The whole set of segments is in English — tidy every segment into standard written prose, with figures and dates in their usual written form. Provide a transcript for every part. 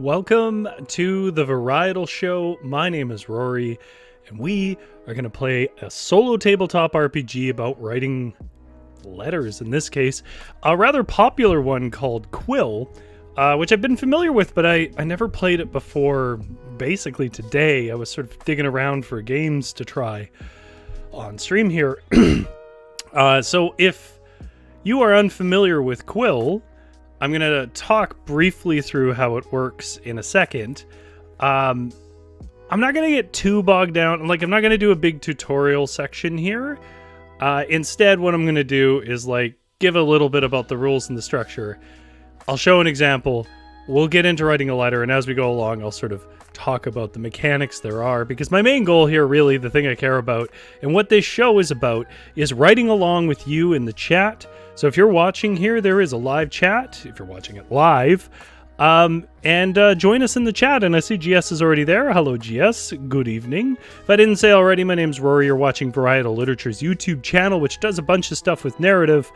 Welcome to the Varietal Show. My name is Rory, and we are going to play a solo tabletop RPG about writing letters. In this case, a rather popular one called Quill, which I've been familiar with, but I never played it before. Basically today, I was sort of digging around for games to try on stream here. So if you are unfamiliar with Quill, I'm going to talk briefly through how it works in a second. I'm not going to get too bogged down. I'm not going to do a big tutorial section here. Instead, what I'm going to do is give a little bit about the rules and the structure. I'll show an example. We'll get into writing a letter, and as we go along, I'll sort of talk about the mechanics there are, because my main goal here, really, the thing I care about, and what this show is about, is writing along with you in the chat. So if you're watching here, there is a live chat, if you're watching it live, and join us in the chat. And I see GS is already there. Hello, GS. Good evening. If I didn't say already, my name's Rory. You're watching Varietal Literature's YouTube channel, which does a bunch of stuff with narrative.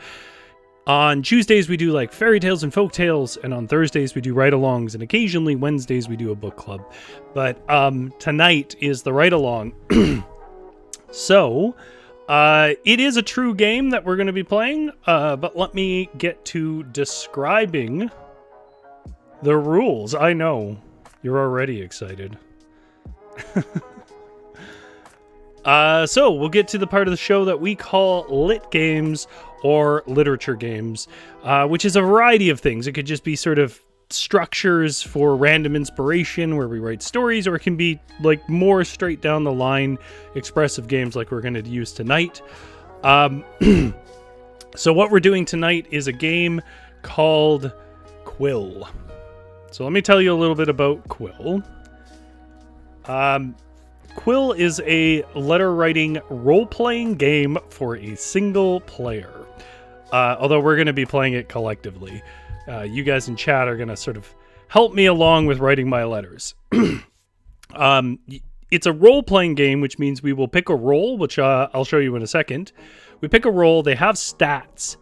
On Tuesdays, we do fairy tales and folk tales, and on Thursdays, we do write-alongs, and occasionally Wednesdays, we do a book club. But tonight is the write-along. So, it is a true game that we're going to be playing, but let me get to describing the rules. I know, you're already excited. So, we'll get to the part of the show that we call lit games, or literature games, which is a variety of things. It could just be sort of structures for random inspiration where we write stories, or it can be more straight down the line expressive games like we're going to use tonight. So what we're doing tonight is a game called Quill. So let me tell you a little bit about Quill. Quill is a letter-writing role-playing game for a single player. Although we're going to be playing it collectively. You guys in chat are going to sort of help me along with writing my letters. It's a role-playing game, which means we will pick a role, which I'll show you in a second. We pick a role, they have stats,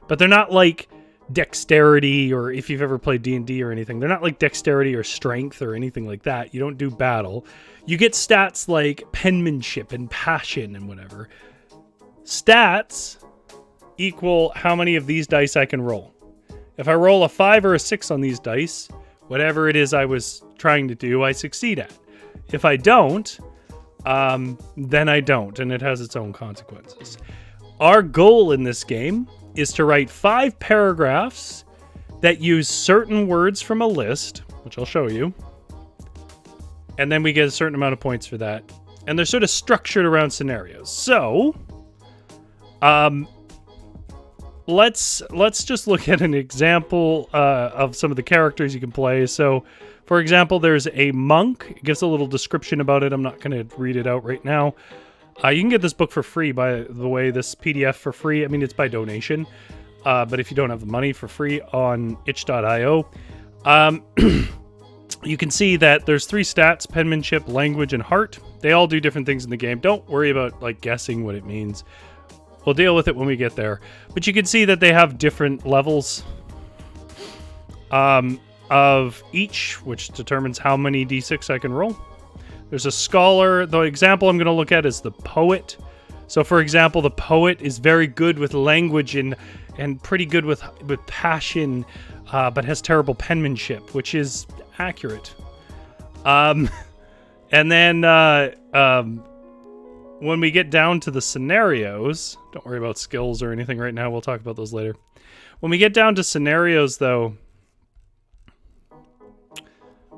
but they're not like dexterity, or if you've ever played D&D or anything, they're not like dexterity or strength or anything like that. You don't do battle. You get stats like penmanship and passion and whatever. Stats equal how many of these dice I can roll. If I roll a 5 or a 6 on these dice, whatever it is I was trying to do, I succeed at. If I don't, then I don't, and it has its own consequences. Our goal in this game is to write 5 paragraphs that use certain words from a list, which I'll show you, and then we get a certain amount of points for that. And they're sort of structured around scenarios. So, let's just look at an example of some of the characters you can play. So, for example, there's a monk. It gives a little description about it. I'm not going to read it out right now. You can get this book for free, by the way, this PDF for free. I mean, it's by donation, but if you don't have the money, for free on itch.io. You can see that there's 3 stats: penmanship, language, and heart. They all do different things in the game. Don't worry about guessing what it means. We'll deal with it when we get there. But you can see that they have different levels of each, which determines how many d6 I can roll. There's a scholar. The example I'm going to look at is the poet. So, for example, the poet is very good with language and pretty good with passion, but has terrible penmanship, which is accurate. And then when we get down to the scenarios, don't worry about skills or anything right now. We'll talk about those later. When we get down to scenarios, though,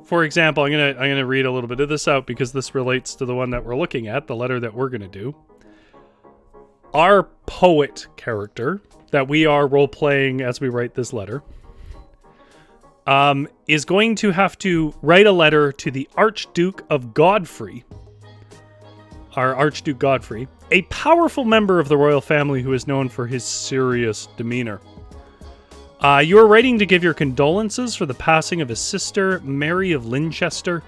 for example, I'm gonna read a little bit of this out because this relates to the one that we're looking at, the letter that we're gonna do. Our poet character that we are role-playing as we write this letter is going to have to write a letter to the Archduke of Godfrey. Our Archduke Godfrey, a powerful member of the royal family who is known for his serious demeanor. You are writing to give your condolences for the passing of his sister, Mary of Linchester.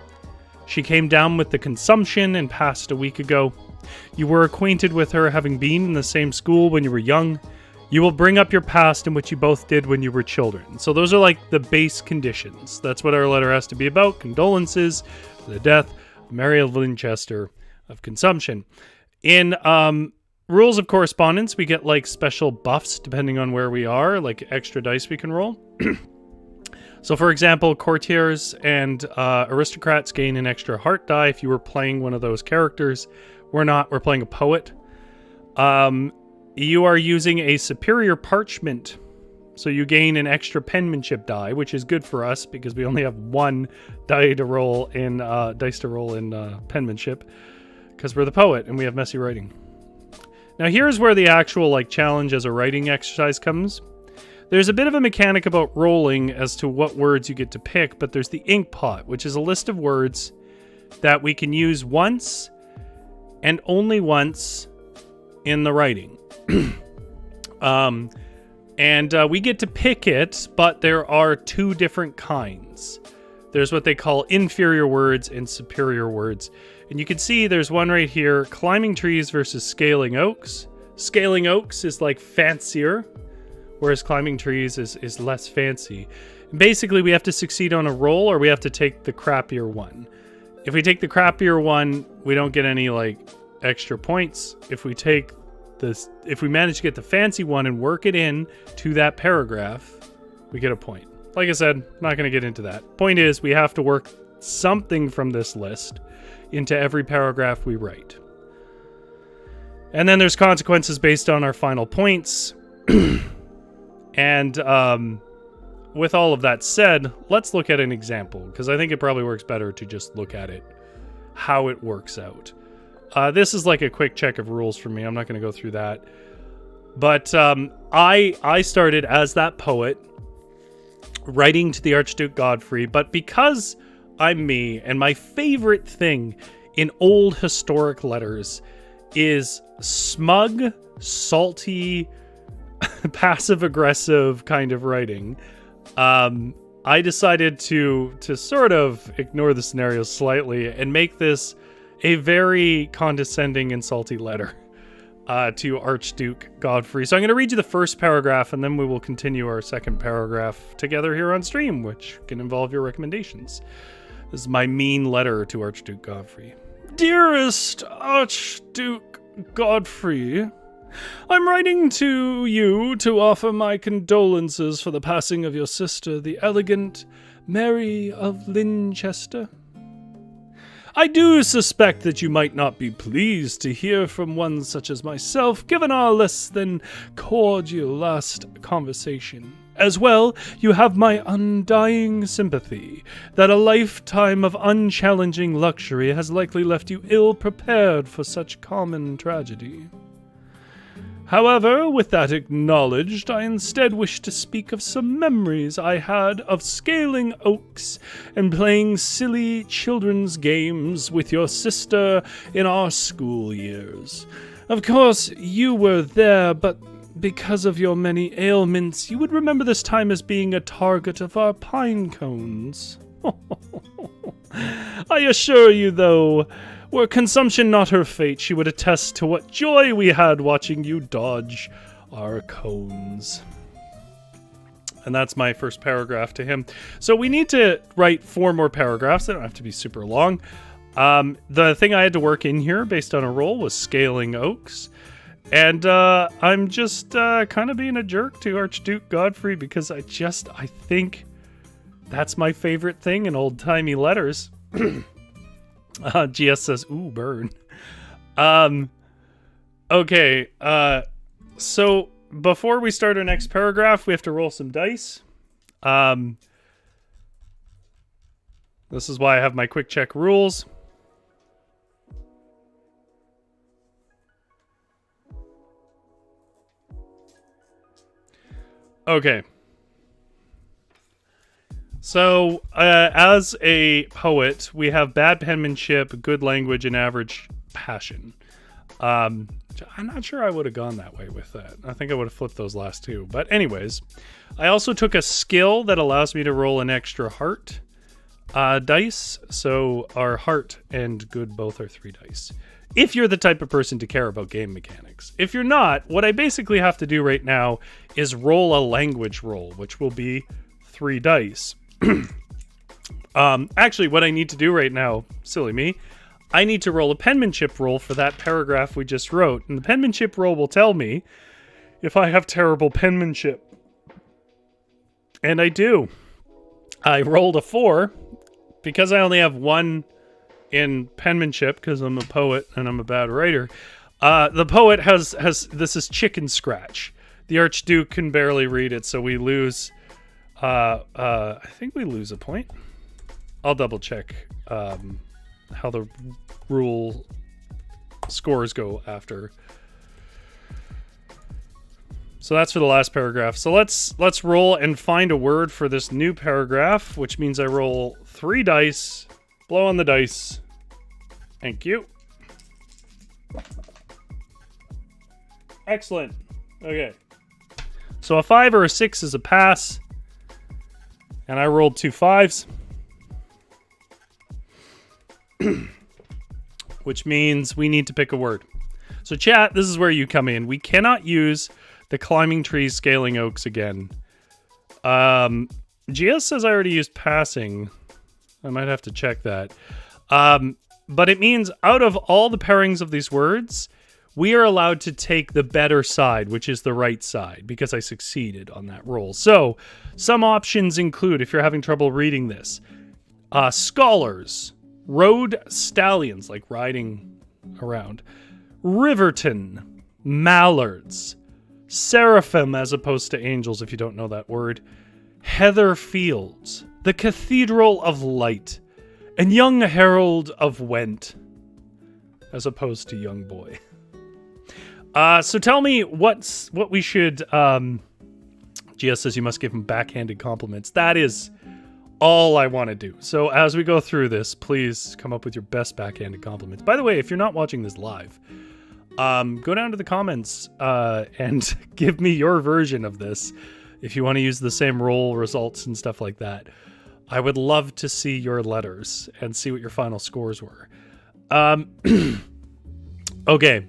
She came down with the consumption and passed a week ago. You were acquainted with her, having been in the same school when you were young. You will bring up your past and what you both did when you were children. So those are like the base conditions. That's what our letter has to be about. Condolences for the death of Mary of Winchester of consumption. In rules of correspondence, we get like special buffs depending on where we are, like extra dice we can roll. So for example, courtiers and aristocrats gain an extra heart die if you were playing one of those characters. We're not. We're playing a poet. You are using a superior parchment, so you gain an extra penmanship die, which is good for us because we only have one dice to roll in penmanship because we're the poet and we have messy writing. Now here's where the actual like challenge as a writing exercise comes. There's a bit of a mechanic about rolling as to what words you get to pick, but there's the ink pot, which is a list of words that we can use once and only once in the writing. We get to pick it, but there are two different kinds. There's what they call inferior words and superior words. And you can see there's one right here, climbing trees versus scaling oaks. Scaling oaks is like fancier, whereas climbing trees is less fancy. And basically, we have to succeed on a roll or we have to take the crappier one. If we take the crappier one, we don't get any like extra points. If we manage to get the fancy one and work it in to that paragraph, we get a point. Like I said, I'm not going to get into that. Point is, we have to work something from this list into every paragraph we write. And then there's consequences based on our final points. And with all of that said, let's look at an example, because I think it probably works better to just look at it, how it works out. This is like a quick check of rules for me. I'm not going to go through that. But I started as that poet, writing to the Archduke Godfrey. But because I'm me, and my favorite thing in old historic letters is smug, salty, passive-aggressive kind of writing, I decided to sort of ignore the scenario slightly and make this a very condescending and salty letter to Archduke Godfrey. So I'm going to read you the first paragraph, and then we will continue our second paragraph together here on stream, which can involve your recommendations. This is my mean letter to Archduke Godfrey. Dearest Archduke Godfrey, I'm writing to you to offer my condolences for the passing of your sister, the elegant Mary of Winchester. I do suspect that you might not be pleased to hear from one such as myself, given our less than cordial last conversation. As well, you have my undying sympathy that a lifetime of unchallenging luxury has likely left you ill-prepared for such common tragedy. However, with that acknowledged, I instead wish to speak of some memories I had of scaling oaks and playing silly children's games with your sister in our school years. Of course, you were there, but because of your many ailments, you would remember this time as being a target of our pine cones. I assure you, though, were consumption not her fate, she would attest to what joy we had watching you dodge our cones. And that's my first paragraph to him. So we need to write 4 more paragraphs. They don't have to be super long. The thing I had to work in here based on a roll was scaling oaks. And I'm just kind of being a jerk to Archduke Godfrey because I think that's my favorite thing in old-timey letters. GS says, ooh, burn. Okay, so before we start our next paragraph, we have to roll some dice. This is why I have my quick check rules. Okay. So, as a poet, we have bad penmanship, good language, and average passion. I'm not sure I would have gone that way with that. I think I would have flipped those last two. But anyways, I also took a skill that allows me to roll an extra heart. Dice, so our heart and good both are 3 dice. If you're the type of person to care about game mechanics. If you're not, what I basically have to do right now is roll a language roll, which will be 3 dice. Actually, what I need to do right now, silly me, I need to roll a penmanship roll for that paragraph we just wrote. And the penmanship roll will tell me if I have terrible penmanship. And I do. I rolled a 4 because I only have 1 in penmanship because I'm a poet and I'm a bad writer. The poet has this is chicken scratch. The Archduke can barely read it, so we lose. I think we lose a point. I'll double check how the rule scores go after. So that's for the last paragraph. So let's roll and find a word for this new paragraph, which means I roll 3 dice, blow on the dice. Thank you. Excellent. Okay. So a 5 or a 6 is a pass. And I rolled 2 5s. Which means we need to pick a word. So chat, this is where you come in. We cannot use the climbing trees, scaling oaks again. GS says I already used passing. I might have to check that. But it means out of all the pairings of these words, we are allowed to take the better side, which is the right side, because I succeeded on that roll. So some options include, if you're having trouble reading this, scholars, road stallions, like riding around, Riverton, mallards, seraphim as opposed to angels, if you don't know that word, heather fields, the cathedral of light, and young herald of Went, as opposed to young boy. So tell me what we should. GS says you must give him backhanded compliments. That is all I want to do. So as we go through this, please come up with your best backhanded compliments. By the way, if you're not watching this live, go down to the comments and give me your version of this. If you want to use the same roll results and stuff like that, I would love to see your letters and see what your final scores were. Okay,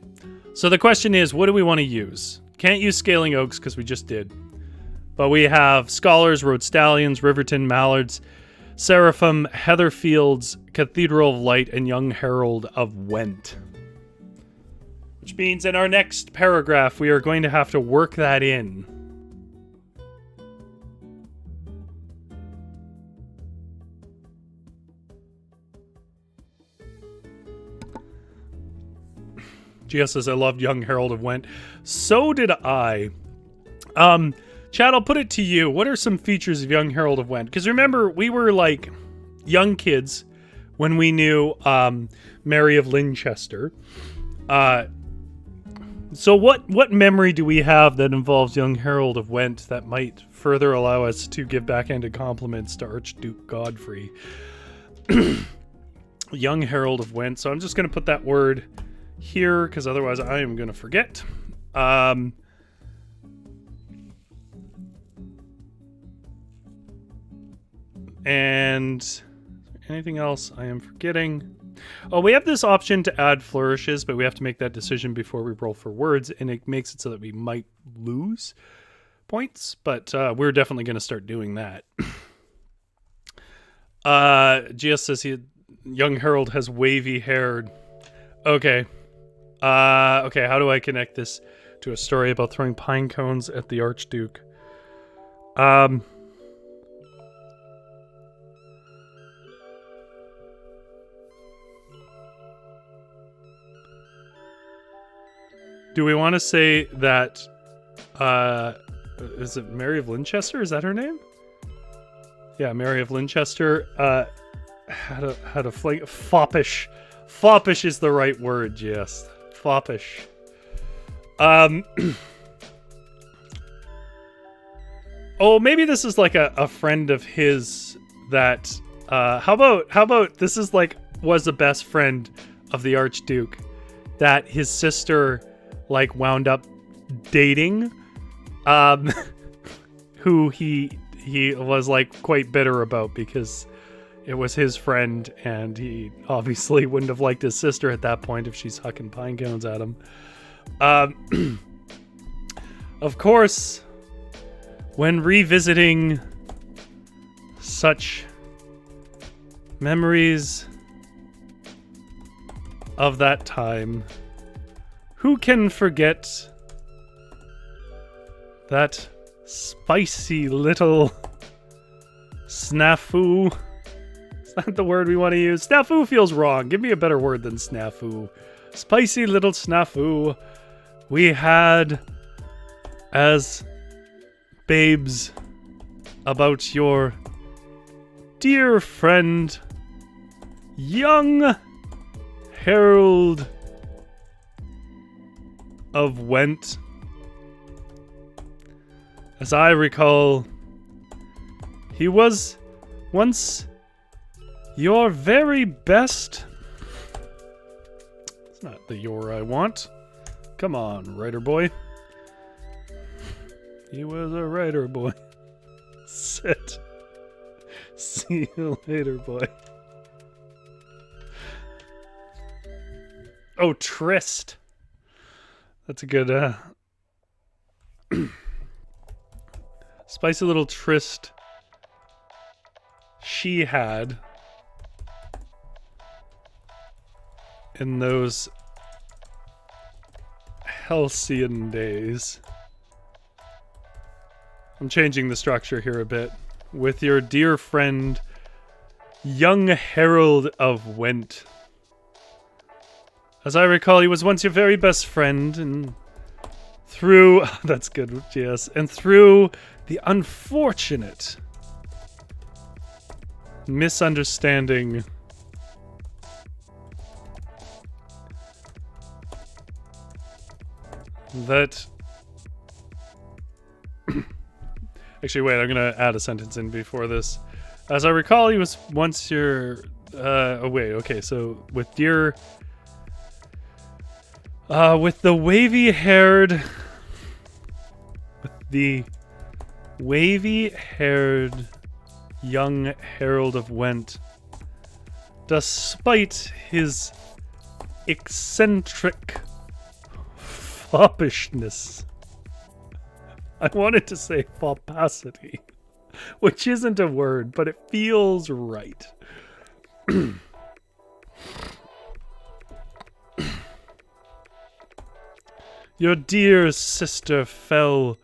so the question is, what do we want to use? Can't use scaling oaks because we just did. But we have scholars, road stallions, Riverton, mallards, seraphim, heather fields, cathedral of light, and young herald of Went. Which means in our next paragraph, we are going to have to work that in. GS says, I loved young herald of Went. So did I. Chad, I'll put it to you. What are some features of young herald of Went? Because remember, we were like young kids when we knew Mary of Linchester. So what memory do we have that involves young herald of Went that might further allow us to give backhanded compliments to Archduke Godfrey? Young herald of Went. So I'm just going to put that word here because otherwise I am going to forget. And anything else I am forgetting? Oh, we have this option to add flourishes, but we have to make that decision before we roll for words, and it makes it so that we might lose points, but we're definitely going to start doing that. GS says young herald has wavy haired. Okay. Okay, how do I connect this to a story about throwing pine cones at the Archduke? Do we want to say that, is it Mary of Linchester? Is that her name? Yeah, Mary of Linchester, had a flake, foppish. Foppish is the right word, yes. Foppish. Oh, maybe this is like a friend of his that, how about this is like, was the best friend of the Archduke that his sister like wound up dating, who he was like quite bitter about because it was his friend, and he obviously wouldn't have liked his sister at that point if she's hucking pine cones at him. Of course, when revisiting such memories of that time, who can forget that spicy little snafu? Is that the word we want to use? Snafu feels wrong. Give me a better word than snafu. Spicy little snafu we had as babes about your dear friend, young Harold of Went. As I recall, he was once your very best. It's not the your I want. Come on, writer boy. He was a writer boy. Sit. See you later, boy. Oh, tryst. That's a good, spicy little tryst she had in those halcyon days. I'm changing the structure here a bit. With your dear friend, young Harold of Went. As I recall, he was once your very best friend, and through... that's good, yes. And through the unfortunate misunderstanding that... Actually, wait, I'm gonna add a sentence in before this. As I recall, he was once your... oh, wait, okay, so with dear... with the wavy-haired... With the wavy-haired young Harold of Went, despite his eccentric foppishness... I wanted to say fopacity, which isn't a word, but it feels right. Your dear sister fell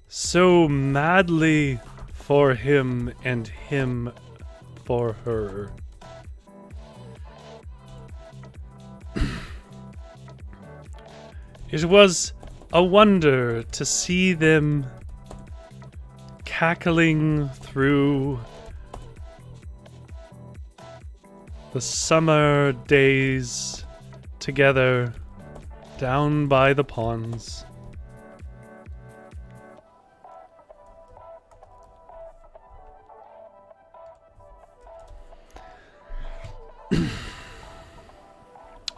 so madly for him and him for her. It was a wonder to see them cackling through the summer days together down by the ponds.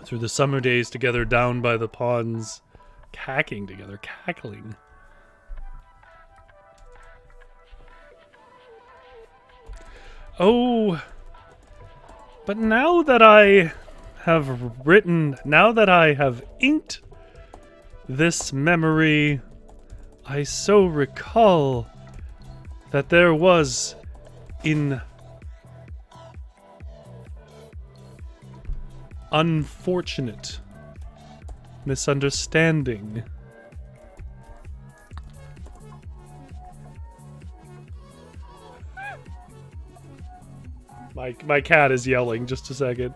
Through the summer days together down by the ponds. Cackling together, cackling. Oh, but now that I have written, now that I have inked this memory, I so recall that there was in unfortunate misunderstanding. My cat is yelling. Just a second.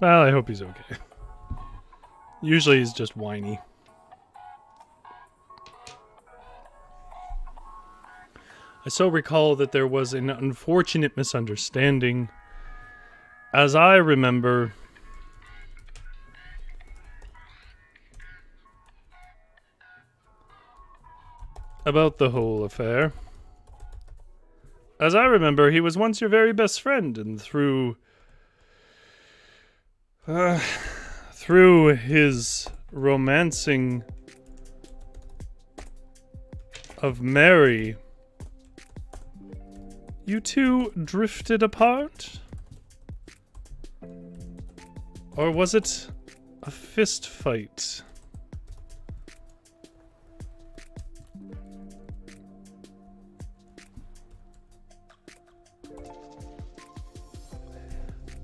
Well, I hope he's okay. Usually he's just whiny. I so recall that there was an unfortunate misunderstanding. As I remember, about the whole affair. As I remember, he was once your very best friend, and through his romancing of Mary, you two drifted apart? Or was it a fist fight?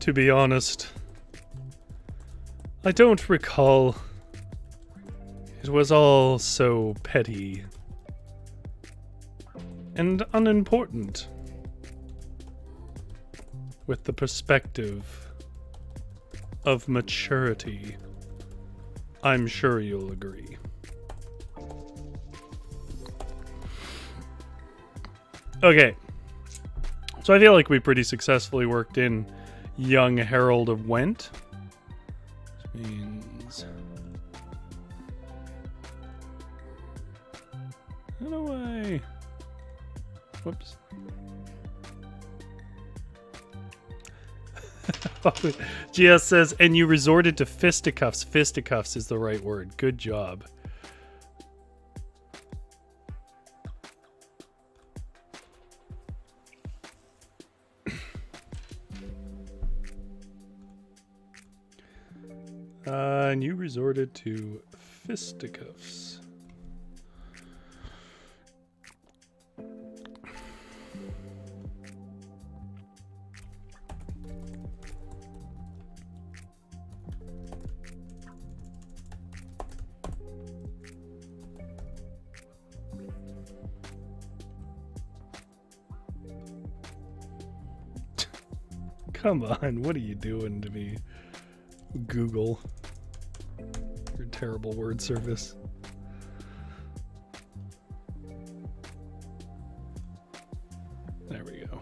To be honest, I don't recall. It was all so petty and unimportant. With the perspective of maturity, I'm sure you'll agree. Okay, so I feel like we pretty successfully worked in young Herald of Went, which means how do I? Whoops. GS says, and you resorted to fisticuffs. Fisticuffs is the right word. Good job. And you resorted to fisticuffs. Come on, what are you doing to me? Google. Your terrible word service. There we go.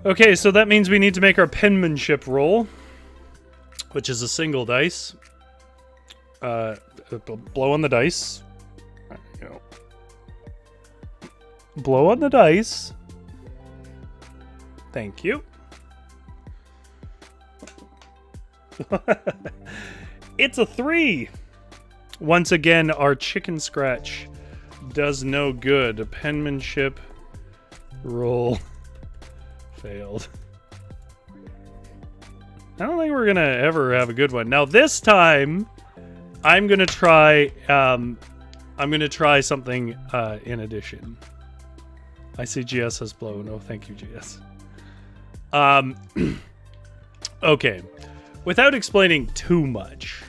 Okay, so that means we need to make our penmanship roll, which is a single dice. Blow on the dice. There you go. Blow on the dice. Thank you. It's a 3. Once again, our chicken scratch does no good. Penmanship roll failed. I don't think we're gonna ever have a good one. Now this time, I'm gonna try something in addition. I see GS has blow. No, thank you, GS. Okay. Without explaining too much,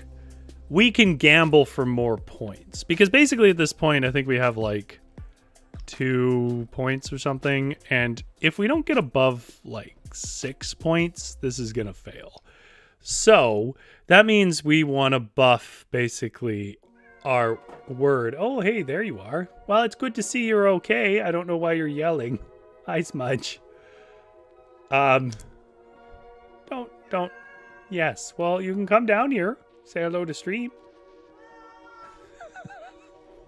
we can gamble for more points. Because basically at this point, I think we have like 2 points or something. And if we don't get above like 6 points, this is going to fail. So that means we want to buff basically our word. Oh, hey, there you are. Well, it's good to see you're okay. I don't know why you're yelling. Hi, Smudge. Don't. Yes, well, you can come down here. Say hello to stream.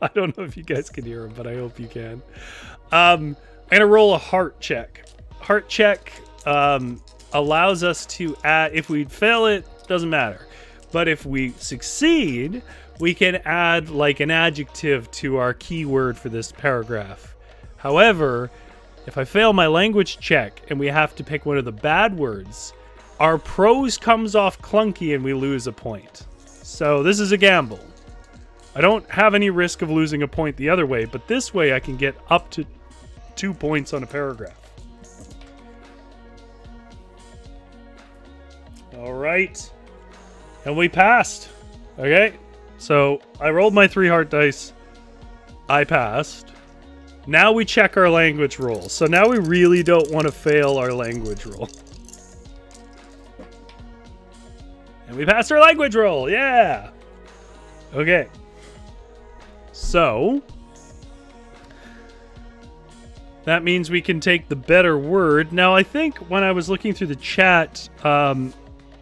I don't know if you guys can hear him, but I hope you can. I'm going to roll a heart check. Heart check allows us to add, if we fail it, doesn't matter. But if we succeed, we can add like an adjective to our keyword for this paragraph. However, if I fail my language check and we have to pick one of the bad words, our prose comes off clunky and we lose a point. So this is a gamble. I don't have any risk of losing a point the other way, but this way I can get up to 2 points on a paragraph. All right. And we passed. Okay. So I rolled my 3 heart dice. I passed. Now we check our language roll. So now we really don't want to fail our language roll. And we passed our language roll. Yeah. Okay. So that means we can take the better word. Now, I think when I was looking through the chat,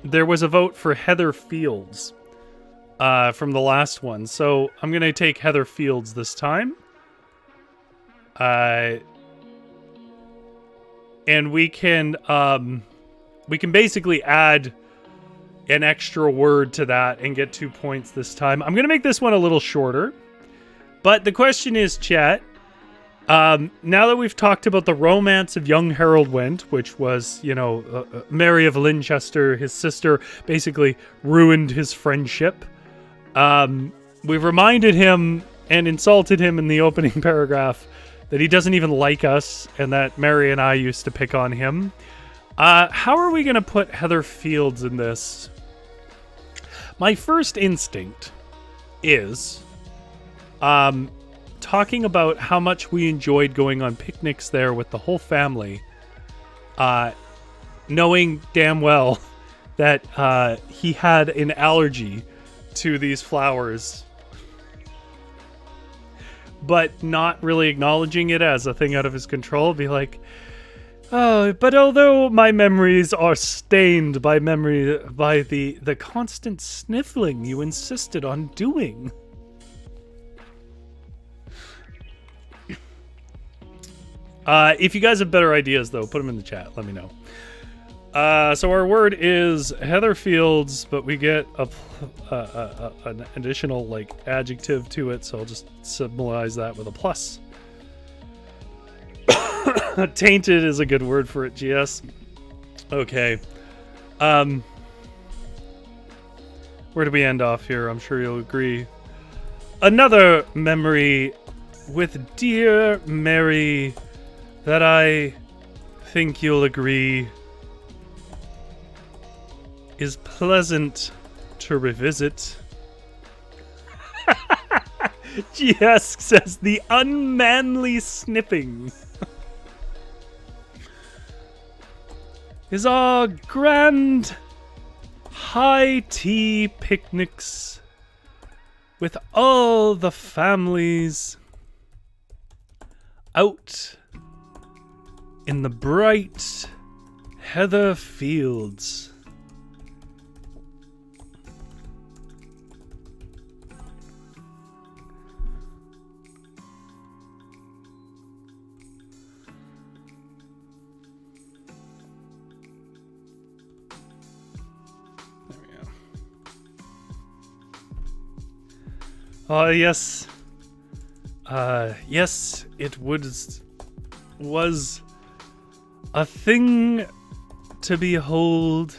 there was a vote for Heather Fields. from the last one. So I'm going to take Heather Fields this time. And we can basically add an extra word to that and get 2 points this time. I'm going to make this one a little shorter. But the question is, chat, now that we've talked about the romance of young Harold Went, which was, Mary of Linchester, his sister, basically ruined his friendship. We've reminded him and insulted him in the opening paragraph that he doesn't even like us and that Mary and I used to pick on him. How are we going to put Heather Fields in this? My first instinct is talking about how much we enjoyed going on picnics there with the whole family, knowing damn well that he had an allergy to these flowers, but not really acknowledging it as a thing out of his control. Be like, oh, but although my memories are stained by the constant sniffling you insisted on doing. If you guys have better ideas, though, put them in the chat. Let me know. So our word is Heather Fields, but we get an additional adjective to it. So I'll just symbolize that with a plus. Tainted is a good word for it, GS. Okay. Where do we end off here? I'm sure you'll agree. Another memory with dear Mary that I think you'll agree is pleasant to revisit. GS says the unmanly sniffing is our grand high tea picnics with all the families out in the bright heather fields. Yes. Yes, it was a thing to behold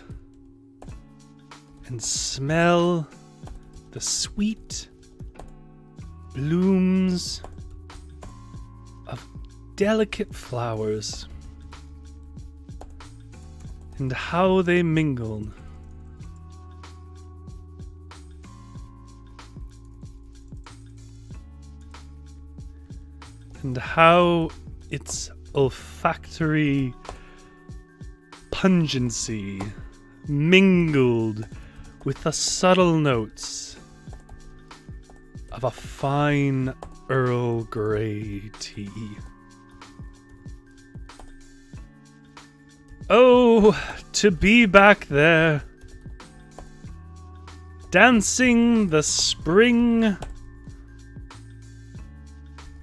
and smell the sweet blooms of delicate flowers and how they mingled. And how its olfactory pungency mingled with the subtle notes of a fine Earl Grey tea. Oh, to be back there, dancing the spring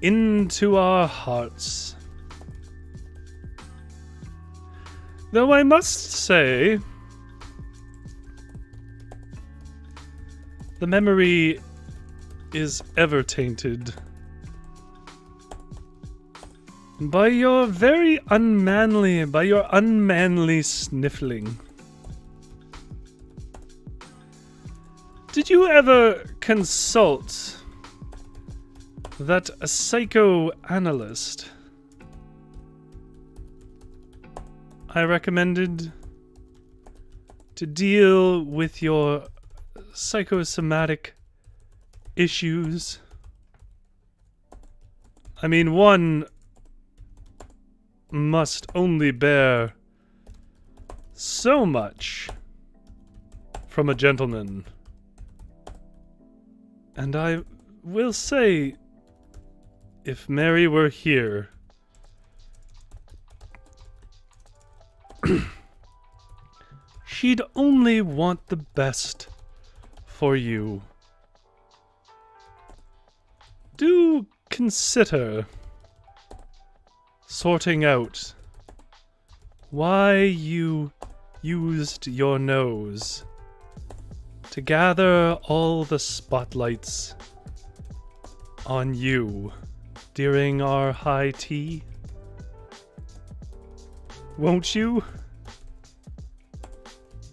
into our hearts. Though I must say, the memory is ever tainted by your unmanly sniffling. Did you ever consult that a psychoanalyst I recommended to deal with your psychosomatic issues? I mean, one must only bear so much from a gentleman. And I will say, if Mary were here, she'd only want the best for you. do consider sorting out why you used your nose to gather all the spotlights on you during our high tea. Won't you?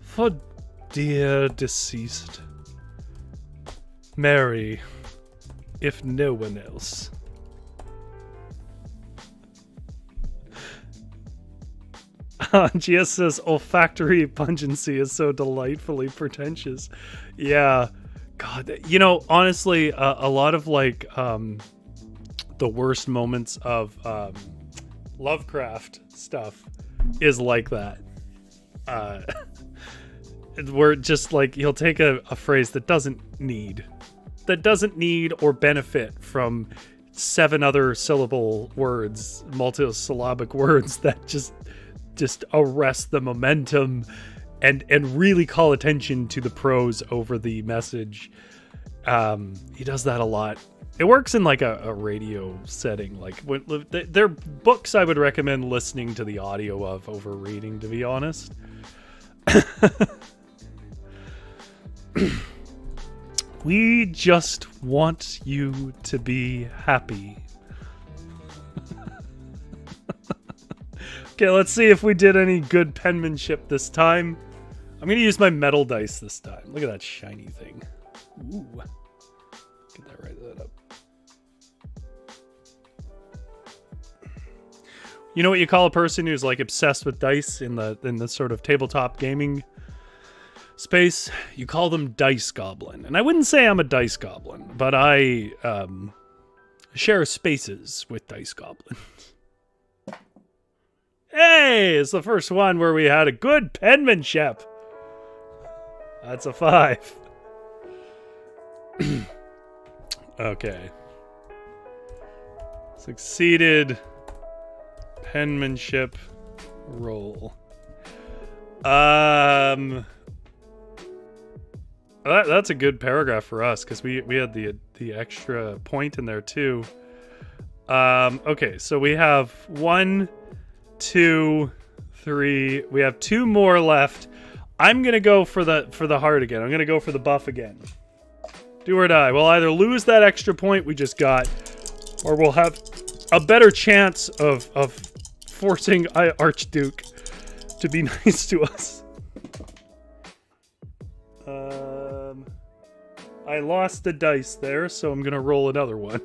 For dear deceased Mary, if no one else. GS says olfactory pungency is so delightfully pretentious. Yeah. God, you know, honestly, a lot of like the worst moments of Lovecraft stuff is like that. Where just like he'll take a phrase that doesn't need or benefit from 7 other syllable words, multisyllabic words that just arrest the momentum and really call attention to the prose over the message. He does that a lot. It works in like a radio setting. Like they're books I would recommend listening to the audio of over reading, to be honest. We just want you to be happy. Okay, let's see if we did any good penmanship this time. I'm going to use my metal dice this time. Look at that shiny thing. Ooh. Get that right that up. You know what you call a person who's like obsessed with dice in the sort of tabletop gaming space? You call them Dice Goblin. And I wouldn't say I'm a Dice Goblin, but I share spaces with Dice Goblin. Hey, it's the first one where we had a good penmanship. That's a 5. Okay. Succeeded penmanship roll. That's a good paragraph for us because we had the extra point in there too. Okay, so we have 1, 2, 3. We have 2 more left. I'm gonna go for the heart again. I'm gonna go for the buff again. Do or die. We'll either lose that extra point we just got, or we'll have a better chance of forcing Archduke to be nice to us. I lost the dice there, so I'm gonna roll another one.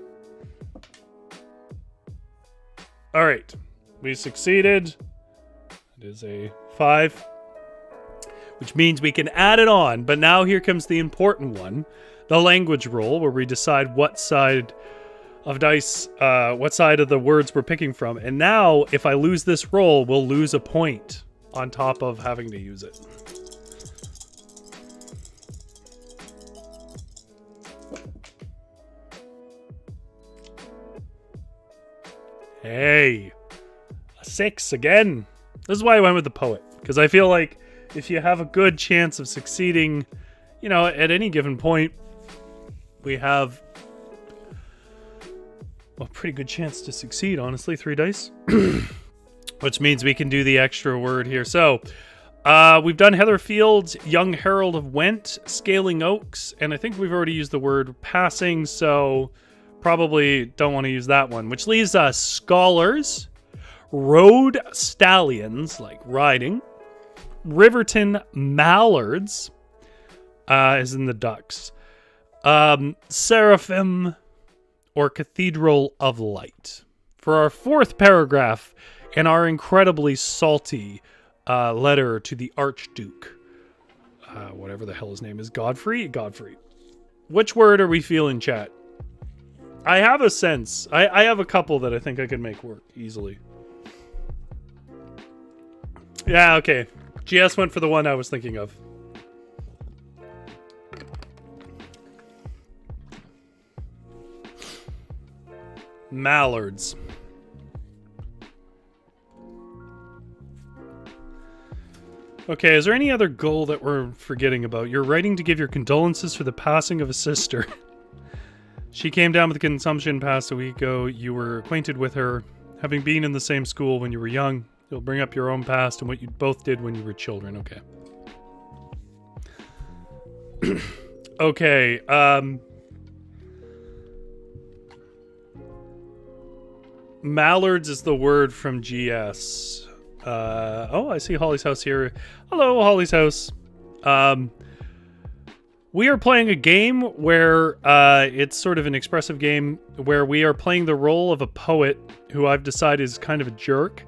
All right, we succeeded. It is a 5, which means we can add it on. But now here comes the important one, the language roll, where we decide what side of dice, what side of the words we're picking from. And now, if I lose this roll, we'll lose a point on top of having to use it. Hey, a 6 again. This is why I went with the poet, because I feel like if you have a good chance of succeeding, you know, at any given point, we have a pretty good chance to succeed, honestly. 3 dice. Which means we can do the extra word here. So, we've done Heatherfield, Young Herald of Went, Scaling Oaks, and I think we've already used the word passing, so probably don't want to use that one. Which leaves us Scholars, Road Stallions, like riding, Riverton Mallards, as in the ducks, Seraphim, or Cathedral of Light. For our 4th paragraph in our incredibly salty letter to the Archduke, whatever the hell his name is, Godfrey. Which word are we feeling, chat? I have a sense. I have a couple that I think I could make work easily. Yeah, okay. GS went for the one I was thinking of. Mallards. Okay, is there any other goal that we're forgetting about? You're writing to give your condolences for the passing of a sister. She came down with consumption past a week ago. You were acquainted with her, having been in the same school when you were young. You'll bring up your own past and what you both did when you were children. Okay. Okay, mallards is the word from GS. Oh, I see Holly's house here. Hello, Holly's house. We are playing a game where it's sort of an expressive game where we are playing the role of a poet who I've decided is kind of a jerk,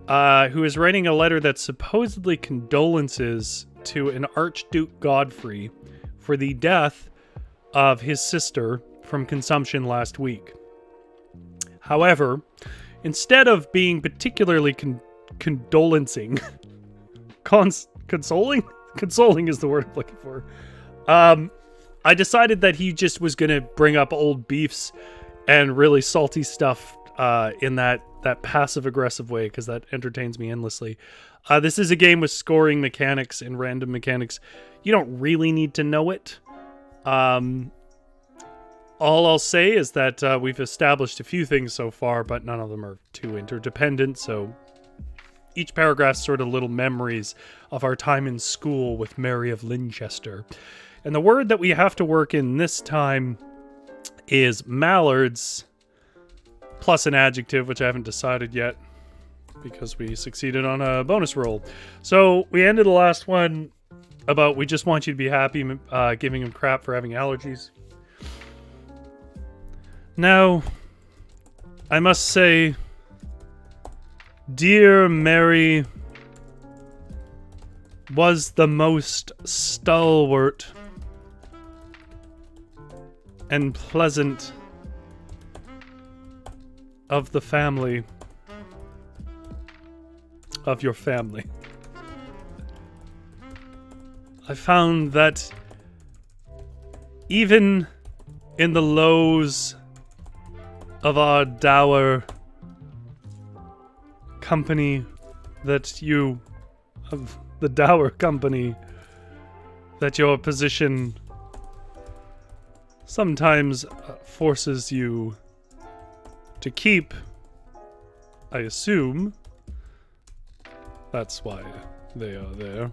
who is writing a letter that's supposedly condolences to an Archduke Godfrey for the death of his sister from consumption last week. However, instead of being particularly condolencing, consoling? Consoling is the word I'm looking for. I decided that he just was going to bring up old beefs and really salty stuff in that passive-aggressive way, because that entertains me endlessly. This is a game with scoring mechanics and random mechanics. You don't really need to know it. All I'll say is that we've established a few things so far, but none of them are too interdependent, so each paragraph's sort of little memories of our time in school with Mary of Linchester. And the word that we have to work in this time is mallards, plus an adjective, which I haven't decided yet, because we succeeded on a bonus roll. So we ended the last one about we just want you to be happy, giving him crap for having allergies. Now, I must say, dear Mary was the most stalwart and pleasant of the family, of your family. I found that even in the lows of our dour company, that you, of the dour company, that your position sometimes forces you to keep, I assume. That's why they are there.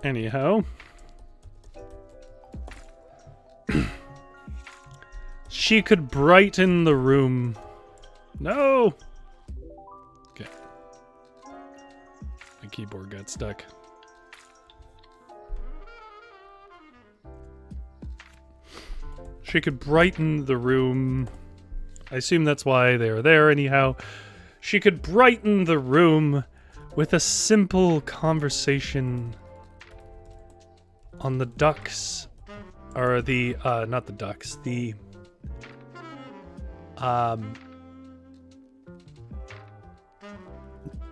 Anyhow. She could brighten the room. No! Okay. My keyboard got stuck. She could brighten the room. I assume that's why they are there anyhow. She could brighten the room with a simple conversation on the ducks. Or the, not the ducks, the,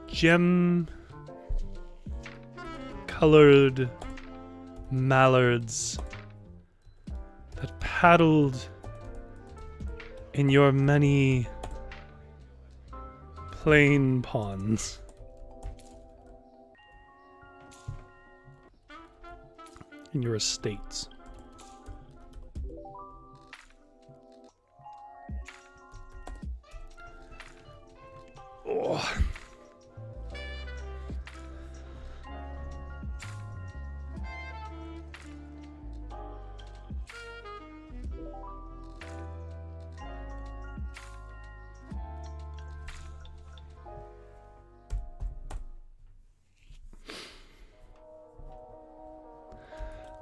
gem-colored mallards that paddled in your many plain ponds. In your estates. Oh.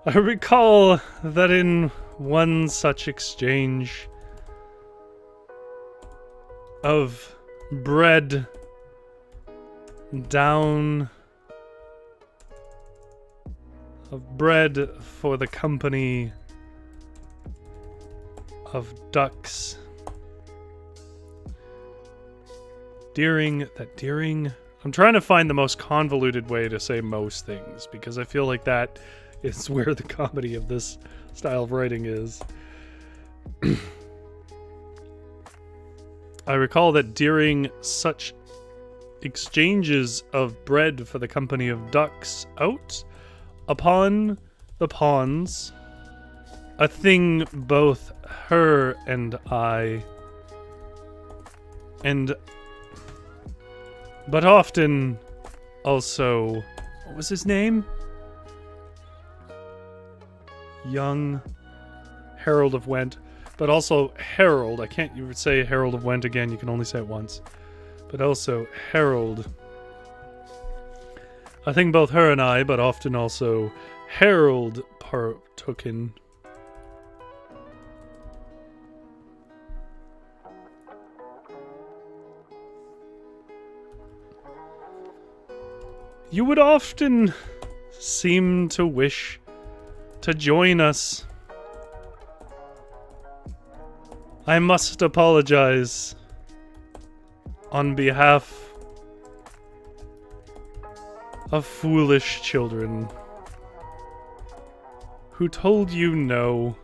I recall that in one such exchange of bread down, of bread for the company of ducks, deering, I'm trying to find the most convoluted way to say most things, because I feel like that is where the comedy of this style of writing is. I recall that during such exchanges of bread for the company of ducks out upon the ponds, a thing both her and I, but often also, what was his name? Young Herald of Went, but also Herald. I can't you would say Herald of Went again, you can only say it once. But also Herald. I think both her and I, but often also Herald partook in. You would often seem to wish to join us. I must apologize on behalf of foolish children who told you no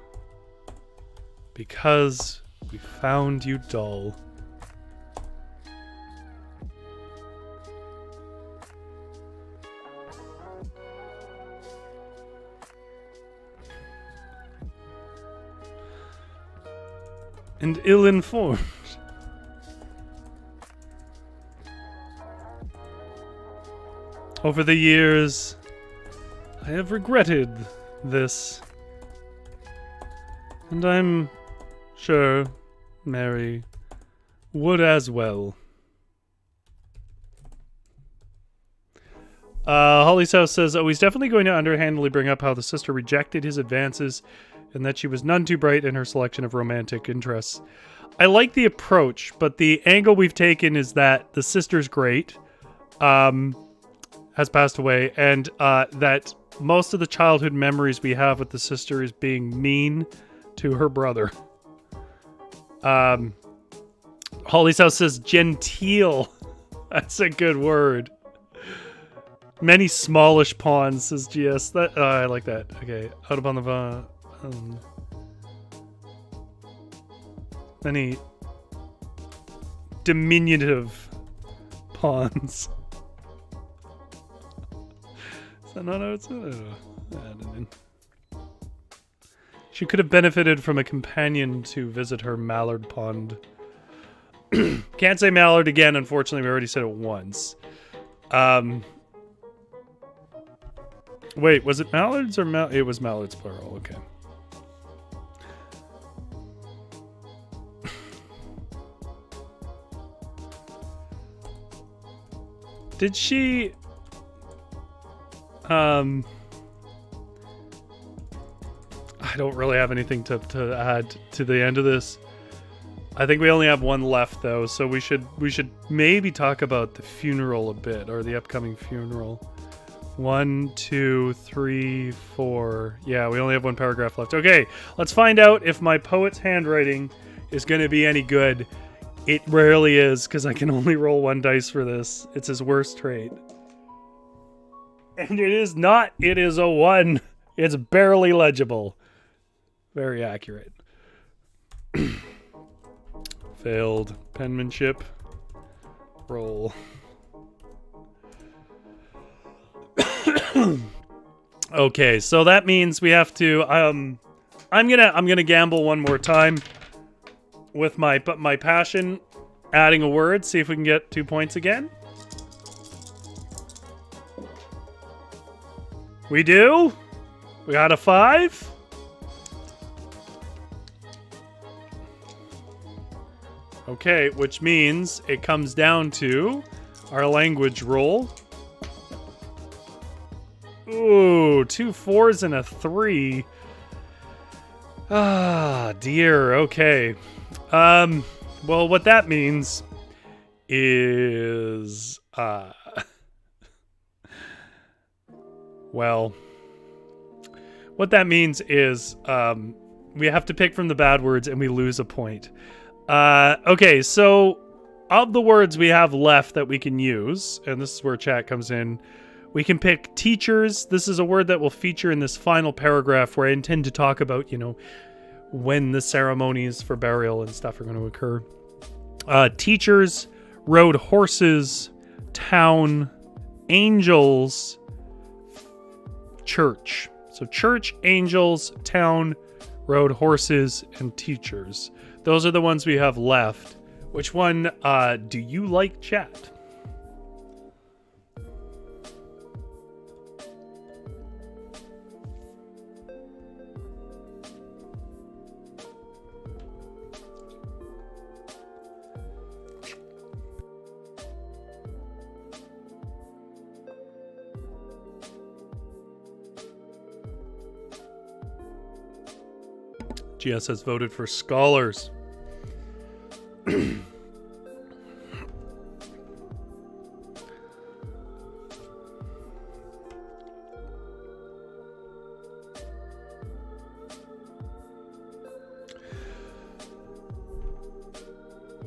because we found you dull. And ill-informed. Over the years, I have regretted this. And I'm sure Mary would as well. Holly's House says, oh, he's definitely going to underhandedly bring up how the sister rejected his advances and that she was none too bright in her selection of romantic interests. I like the approach, but the angle we've taken is that the sister's great, has passed away, and that most of the childhood memories we have with the sister is being mean to her brother. Holly's House says genteel. That's a good word. Many smallish pawns, says GS. That I like that. Okay, out upon the many diminutive pawns. Is that not how it's She could have benefited from a companion to visit her Mallard Pond. Can't say Mallard again, unfortunately. We already said it once. Wait, was it Mallards or it was Mallards plural, okay. Did she... I don't really have anything to add to the end of this. I think we only have one left, though, so we should maybe talk about the funeral a bit, or the upcoming funeral. 1, 2, 3, 4. Yeah, we only have one paragraph left. Okay, let's find out if my poet's handwriting is going to be any good. It rarely is, because I can only roll one dice for this. It's his worst trait. And it is not. It is a 1. It's barely legible. Very accurate. Failed penmanship. Roll. Okay, so that means we have to I'm gonna gamble one more time with my passion, adding a word, see if we can get 2 points again. We do? We got a 5? Okay, which means it comes down to our language roll. Ooh, 2 4s and a 3. Ah, dear. Okay. Well, what that means is, well, what that means is, we have to pick from the bad words and we lose a point. Okay, so of the words we have left that we can use, and this is where chat comes in, we can pick teachers. This is a word that will feature in this final paragraph where I intend to talk about, when the ceremonies for burial and stuff are going to occur. Teachers, rode horses, town, angels, church. So church, angels, town, rode horses, and teachers. Those are the ones we have left. Which one do you like, chat? GS has voted for scholars.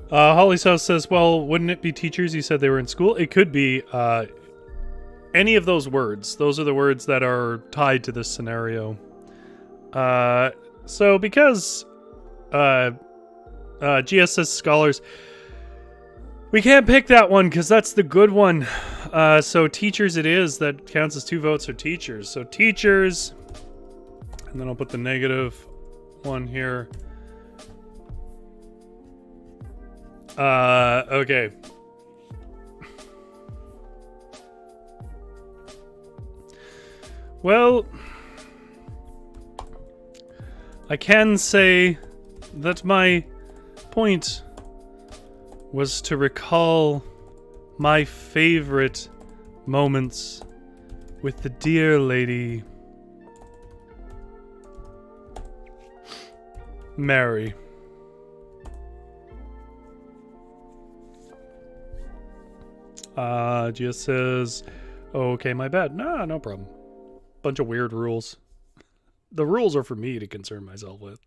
Holly's House says, well, wouldn't it be teachers? You said they were in school. It could be any of those words. Those are the words that are tied to this scenario. So because GS says scholars, we can't pick that one because that's the good one. So teachers it is. That counts as 2 votes for teachers. So teachers, and then I'll put the negative one here. Okay. Well, I can say that my point was to recall my favorite moments with the dear lady Mary. Just says, oh, okay, my bad. Nah, no problem. Bunch of weird rules. The rules are for me to concern myself with.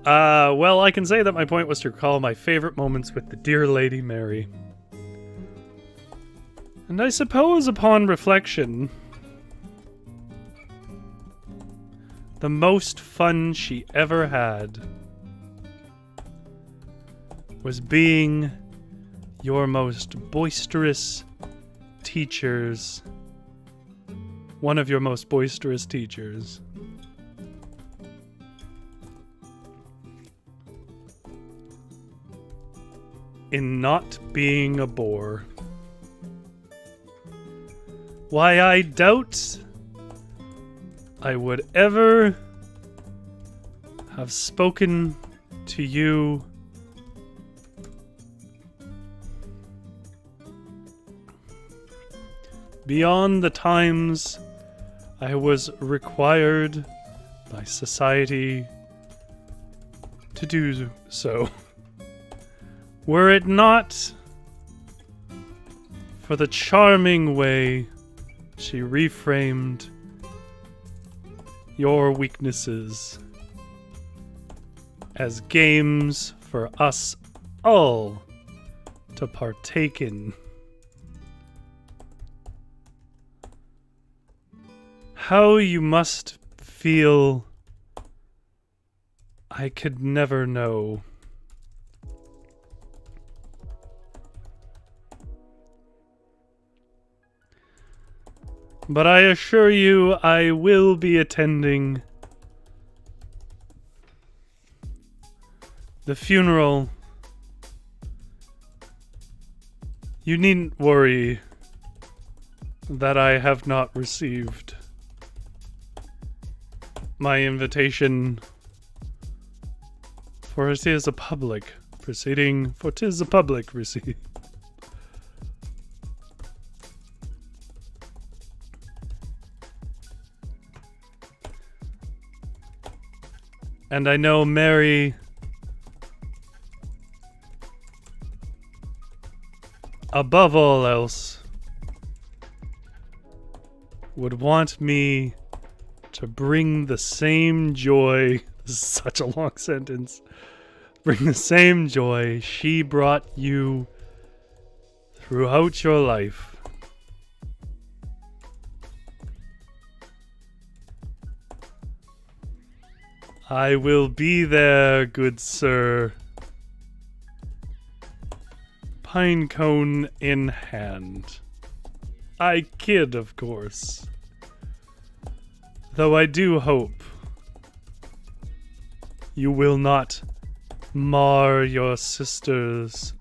Well, I can say that my point was to recall my favorite moments with the dear lady Mary. And I suppose upon reflection, the most fun she ever had was being your most boisterous teachers. One of your most boisterous teachers. In not being a bore. Why, I doubt I would ever have spoken to you beyond the times I was required by society to do so. Were it not for the charming way she reframed your weaknesses as games for us all to partake in. How you must feel, I could never know. But I assure you, I will be attending the funeral. You needn't worry that I have not received my invitation, for it is a public proceeding, for 'tis a public receipt. And I know Mary above all else would want me to bring the same joy. This is such a long sentence. Bring the same joy she brought you throughout your life. I will be there, good sir. Pine cone in hand. I kid, of course. Though I do hope You will not mar your sister's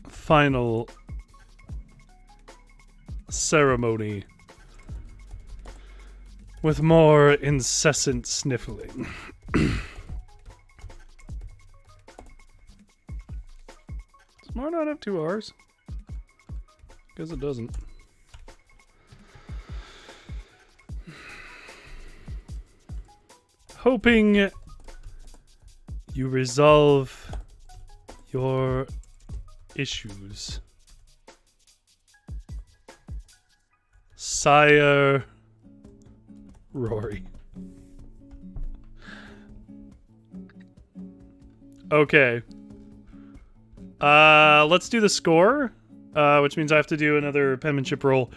final ceremony with more incessant sniffling. Does Mar not have 2 R's? Guess it doesn't. Hoping you resolve your issues. Sire Rory. Okay. Let's do the score, which means I have to do another penmanship roll.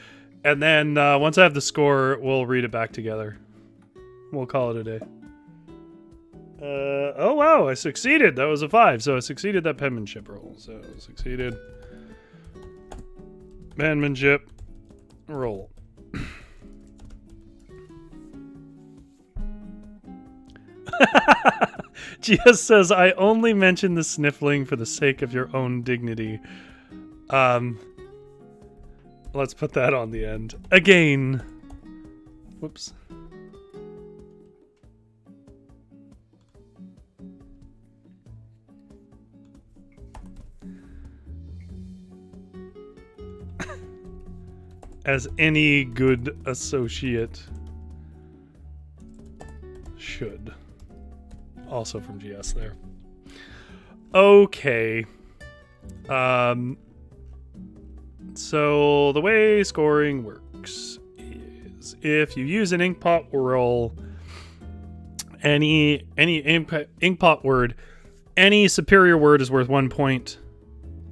And then once I have the score, we'll read it back together. We'll call it a day. Oh wow, I succeeded. That was a 5, so I succeeded that penmanship roll. So succeeded penmanship roll. GS says, I only mention the sniffling for the sake of your own dignity. Let's put that on the end. Again. Whoops. As any good associate should. Also from GS there. Okay. So the way scoring works is if you use an inkpot roll, any inkpot word, any superior word is worth 1 point.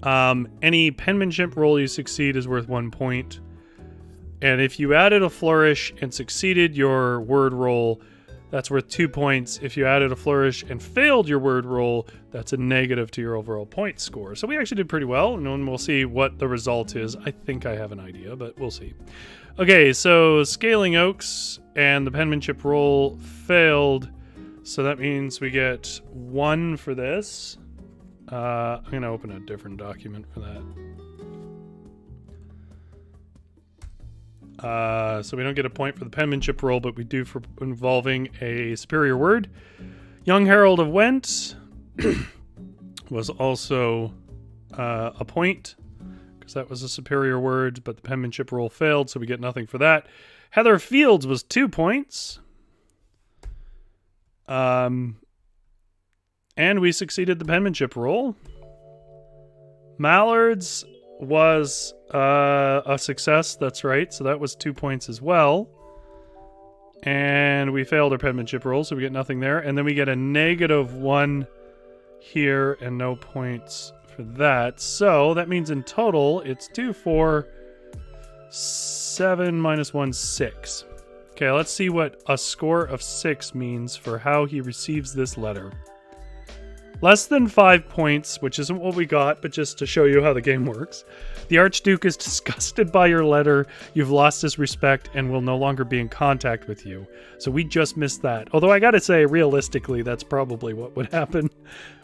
Any penmanship roll you succeed is worth 1 point. And if you added a flourish and succeeded your word roll, that's worth 2 points. If you added a flourish and failed your word roll, that's a negative to your overall point score. So we actually did pretty well, and we'll see what the result is. I think I have an idea, but we'll see. Okay, so Scaling Oaks and the penmanship roll failed. So that means we get 1 for this. I'm going to open a different document for that. So we don't get a point for the penmanship roll, but we do for involving a superior word. Young Herald of Went was also a point, because that was a superior word, but the penmanship roll failed, so we get nothing for that. Heather Fields was 2 points. And we succeeded the penmanship roll. Mallards was a success, that's right, so that was 2 points as well. And we failed our penmanship roll, so we get nothing there. And then we get a -1 here and no points for that. So that means in total it's 2, 4, 7 minus 1, 6. Okay, let's see what a score of 6 means for how he receives this letter. Less than 5 points, which isn't what we got, but just to show you how the game works. The Archduke is disgusted by your letter. You've lost his respect and will no longer be in contact with you. So we just missed that. Although I gotta say, realistically, that's probably what would happen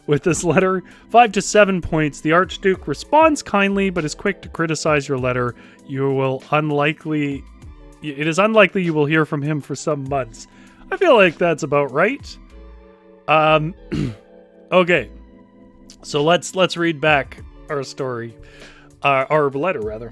with this letter. 5 to 7 points. The Archduke responds kindly, but is quick to criticize your letter. It is unlikely you will hear from him for some months. I feel like that's about right. Okay, so let's read back our story, our letter rather.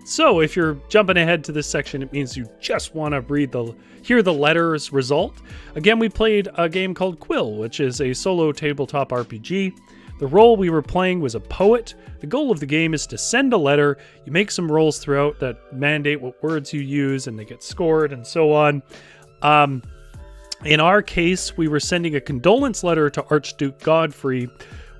So if you're jumping ahead to this section, it means you just want to hear the letter's result. Again, we played a game called Quill, which is a solo tabletop RPG. The role we were playing was a poet. The goal of the game is to send a letter. You make some rolls throughout that mandate what words you use, and they get scored and so on. In our case, we were sending a condolence letter to Archduke Godfrey.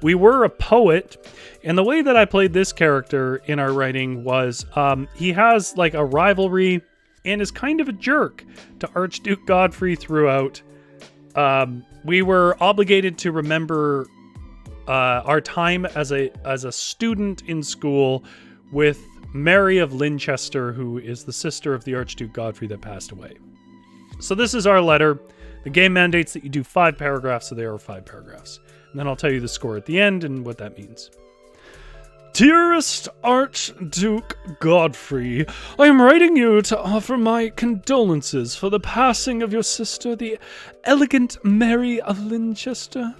We were a poet, and the way that I played this character in our writing was he has like a rivalry and is kind of a jerk to Archduke Godfrey throughout. We were obligated to remember our time as a student in school with Mary of Linchester, who is the sister of the Archduke Godfrey that passed away. So this is our letter. The game mandates that you do 5 paragraphs, so there are 5 paragraphs. And then I'll tell you the score at the end and what that means. Dearest Archduke Godfrey, I am writing you to offer my condolences for the passing of your sister, the elegant Mary of Linchester.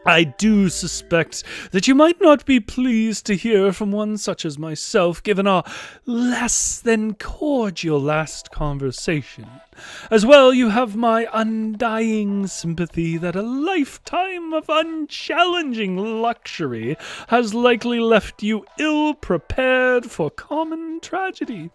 I do suspect that you might not be pleased to hear from one such as myself, given our less than cordial last conversation. As well, you have my undying sympathy that a lifetime of unchallenging luxury has likely left you ill-prepared for common tragedy.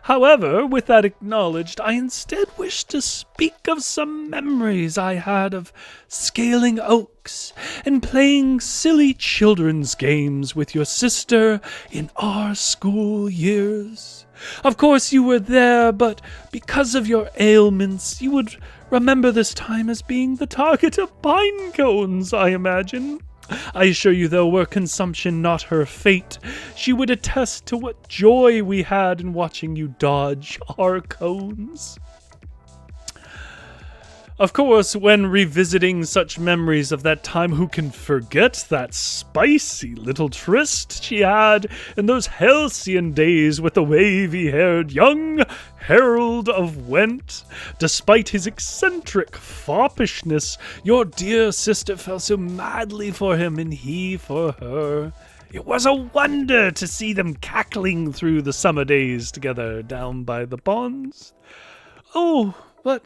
However, with that acknowledged, I instead wish to speak of some memories I had of scaling oaks and playing silly children's games with your sister in our school years. Of course you were there, but because of your ailments, you would remember this time as being the target of pine cones, I imagine. I assure you, though, were consumption not her fate, she would attest to what joy we had in watching you dodge our cones. Of course, when revisiting such memories of that time, who can forget that spicy little tryst she had in those halcyon days with the wavy-haired young Harold of Went? Despite his eccentric foppishness, your dear sister fell so madly for him and he for her. It was a wonder to see them cackling through the summer days together down by the ponds. Oh, but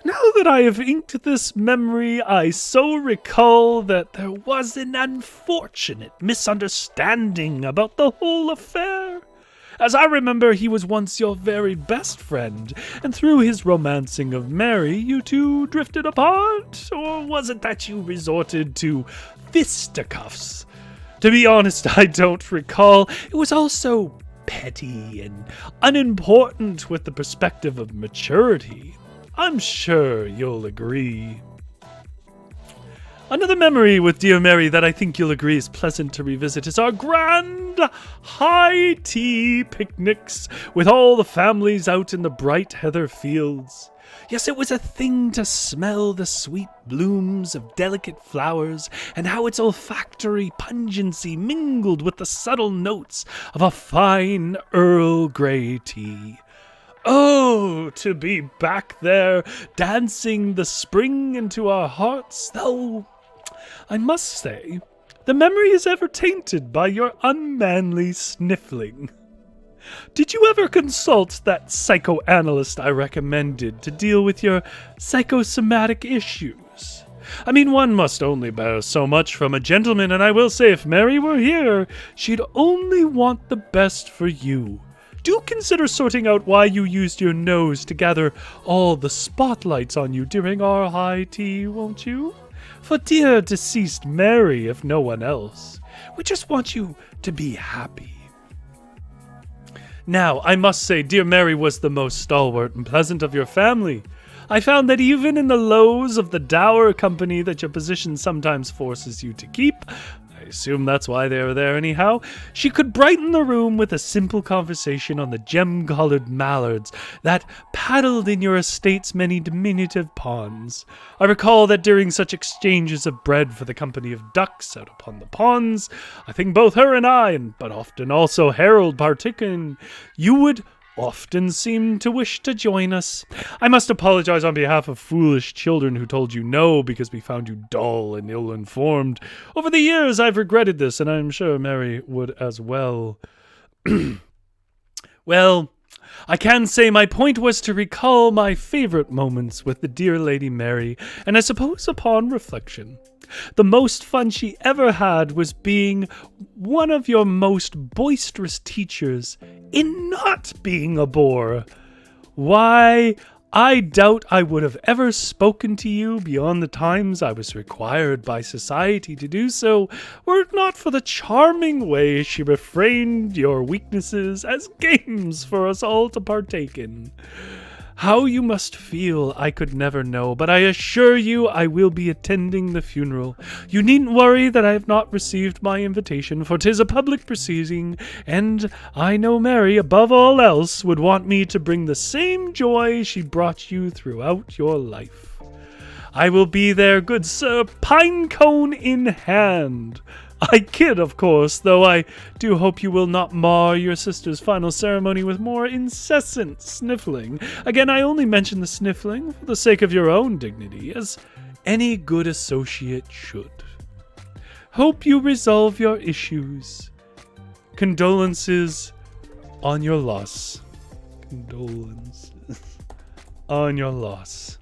now that I have inked this memory, I so recall that there was an unfortunate misunderstanding about the whole affair. As I remember, he was once your very best friend, and through his romancing of Mary, you two drifted apart? Or was it that you resorted to fisticuffs? To be honest, I don't recall. It was all so petty and unimportant with the perspective of maturity. I'm sure you'll agree. Another memory with dear Mary that I think you'll agree is pleasant to revisit is our grand high tea picnics with all the families out in the bright heather fields. Yes, it was a thing to smell the sweet blooms of delicate flowers and how its olfactory pungency mingled with the subtle notes of a fine Earl Grey tea. Oh, to be back there, dancing the spring into our hearts, though I must say, the memory is ever tainted by your unmanly sniffling. Did you ever consult that psychoanalyst I recommended to deal with your psychosomatic issues? I mean, one must only bear so much from a gentleman, and I will say if Mary were here, she'd only want the best for you. Do consider sorting out why you used your nose to gather all the spotlights on you during our high tea, won't you? For dear deceased Mary, if no one else. We just want you to be happy. Now, I must say, dear Mary was the most stalwart and pleasant of your family. I found that even in the lows of the dour company that your position sometimes forces you to keep, I assume that's why they are there anyhow, she could brighten the room with a simple conversation on the gem-collared mallards that paddled in your estate's many diminutive ponds. I recall that during such exchanges of bread for the company of ducks out upon the ponds, I think both her and I, but often also Harold partaken, you would often seem to wish to join us. I must apologize on behalf of foolish children who told you no because we found you dull and ill-informed. Over the years I've regretted this, and I'm sure Mary would as well. Well, I can say my point was to recall my favorite moments with the dear Lady Mary, and I suppose upon reflection, the most fun she ever had was being one of your most boisterous teachers in not being a bore. Why, I doubt I would have ever spoken to you beyond the times I was required by society to do so, were it not for the charming way she refrained your weaknesses as games for us all to partake in. How you must feel I could never know, but I assure you I will be attending the funeral. You needn't worry that I have not received my invitation, for 'tis a public proceeding, and I know Mary, above all else, would want me to bring the same joy she brought you throughout your life. I will be there, good sir, pine cone in hand. I kid, of course, though I do hope you will not mar your sister's final ceremony with more incessant sniffling. Again, I only mention the sniffling for the sake of your own dignity, as any good associate should. Hope you resolve your issues. Condolences on your loss. Condolences on your loss.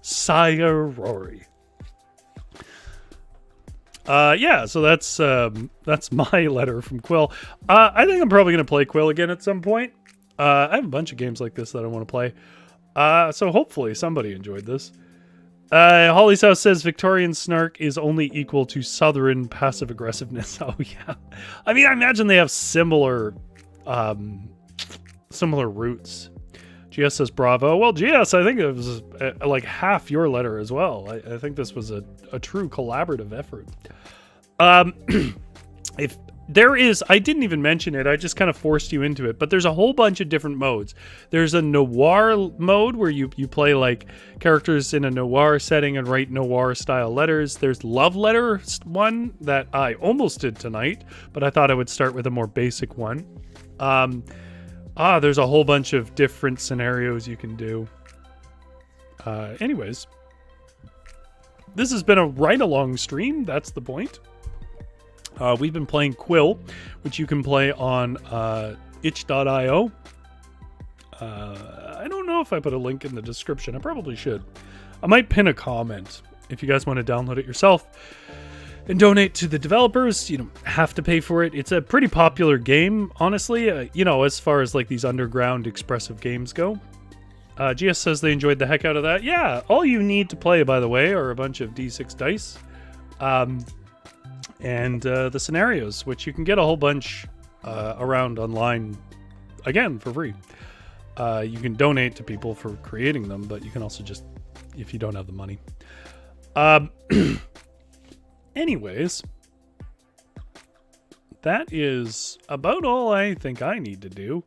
Sire Rory. Yeah, so that's my letter from Quill. I think I'm probably gonna play Quill again at some point. I have a bunch of games like this that I want to play. So hopefully somebody enjoyed this. Holly's House says Victorian snark is only equal to Southern passive aggressiveness. Oh yeah, I mean, I imagine they have similar roots. GS says bravo. Well, GS, I think it was like half your letter as well. I think this was a true collaborative effort. If there is, I didn't even mention it, I just kind of forced you into it, but there's a whole bunch of different modes. There's a noir mode where you play like characters in a noir setting and write noir style letters. There's love letter one that I almost did tonight, but I thought I would start with a more basic one. There's a whole bunch of different scenarios you can do. Anyways, this has been a right-along stream. That's the point. We've been playing Quill, which you can play on itch.io. I don't know if I put a link in the description. I probably should. I might pin a comment if you guys want to download it yourself and donate to the developers. You don't have to pay for it. It's a pretty popular game, honestly, as far as like these underground expressive games go. GS says they enjoyed the heck out of that. Yeah, all you need to play, by the way, are a bunch of D6 dice and the scenarios, which you can get a whole bunch around online, again, for free. You can donate to people for creating them, but you can also just, if you don't have the money. Anyways, that is about all I think I need to do.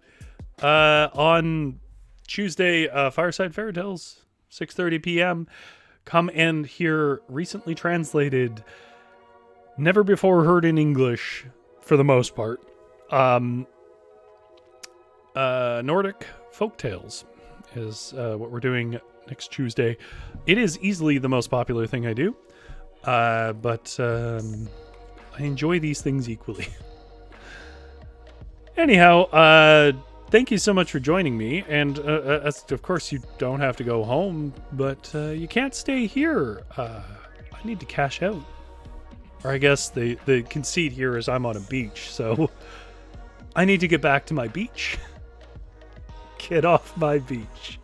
On Tuesday, Fireside Fairy Tales, 6:30 p.m. Come and hear recently translated, never before heard in English, for the most part, Nordic folktales is what we're doing next Tuesday. It is easily the most popular thing I do. But I enjoy these things equally. Anyhow, thank you so much for joining me. And of course, you don't have to go home, but you can't stay here. I need to cash out. Or I guess the conceit here is I'm on a beach, so I need to get back to my beach. Get off my beach.